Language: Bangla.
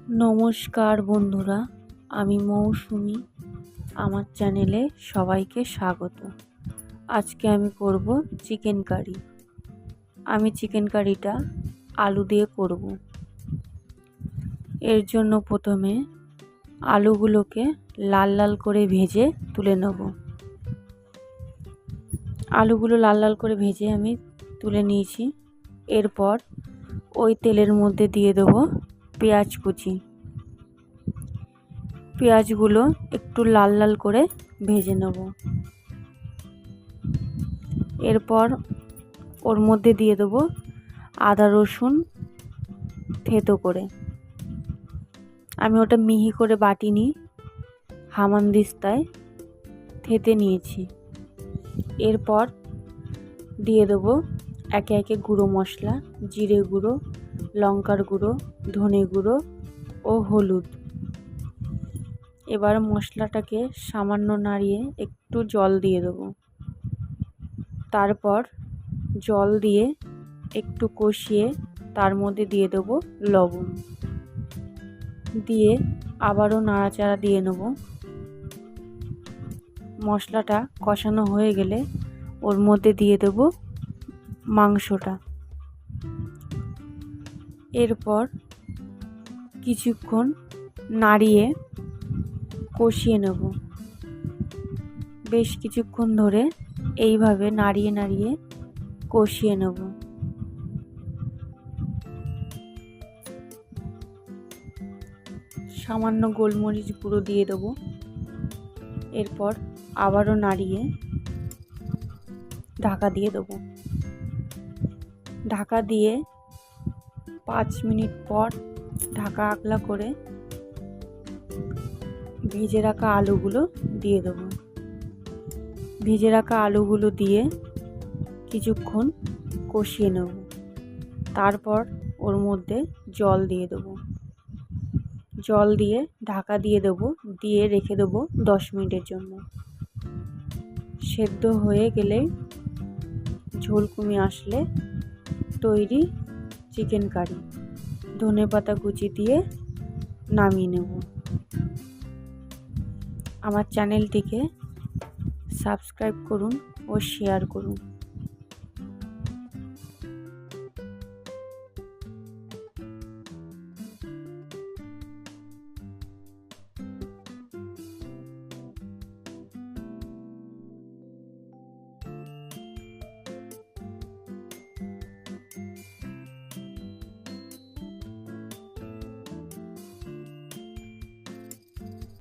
নমস্কার বন্ধুরা, আমি মৌসুমি। আমার চ্যানেলে সবাইকে স্বাগত। আজকে আমি করব চিকেন কারি। আমি চিকেন কারিটা আলু দিয়ে করব। এর জন্য প্রথমে আলুগুলোকে লাল লাল করে ভেজে তুলে নেব। আলুগুলো লাল লাল করে ভেজে আমি তুলে নিয়েছি। এরপর ওই তেলের মধ্যে দিয়ে দেবো পেঁয়াজ কুচি। পেঁয়াজগুলো একটু লাল লাল করে ভেজে নেব। এরপর ওর মধ্যে দিয়ে দেবো আদা রসুন থেতো করে। আমি ওটা মিহি করে বাটিনি, হামানদিস্তায় থেতে নিয়েছি। এরপর দিয়ে দেবো একে একে গুঁড়ো মশলা, জিরে গুঁড়ো, লঙ্কার গুঁড়ো, ধনে গুঁড়ো ও হলুদ। এবার মশলাটাকে সামান্য নাড়িয়ে একটু জল দিয়ে দেবো। তারপর জল দিয়ে একটু কষিয়ে তার মধ্যে দিয়ে দেবো লবণ, দিয়ে আবারও নাড়াচাড়া দিয়ে নেব। মশলাটা কষানো হয়ে গেলে ওর মধ্যে দিয়ে দেব মাংসটা। এরপর কিছুক্ষণ নাড়িয়ে কষিয়ে নেব। বেশ কিছুক্ষণ ধরে এইভাবে নাড়িয়ে নাড়িয়ে কষিয়ে নেব। সামান্য গোলমরিচ গুঁড়ো দিয়ে দেবো। এরপর আবারও নাড়িয়ে ঢাকা দিয়ে দেবো। ঢাকা দিয়ে 5 মিনিট পর ঢাকা আগলা করে ভেজে রাখা আলুগুলো দিয়ে দেবো। ভেজে রাখা আলুগুলো দিয়ে কিছুক্ষণ কষিয়ে নেব। তারপর ওর মধ্যে জল দিয়ে দেবো। জল দিয়ে ঢাকা দিয়ে দেবো, দিয়ে রেখে দেবো 10 মিনিটের জন্য। সেদ্ধ হয়ে গেলে, ঝোল কমে আসলে তৈরি চিকেন কারি। ধনেপাতা কুচি দিয়ে নামিয়ে নেব। আমার চ্যানেলটিকে সাবস্ক্রাইব করুন ও শেয়ার করুন।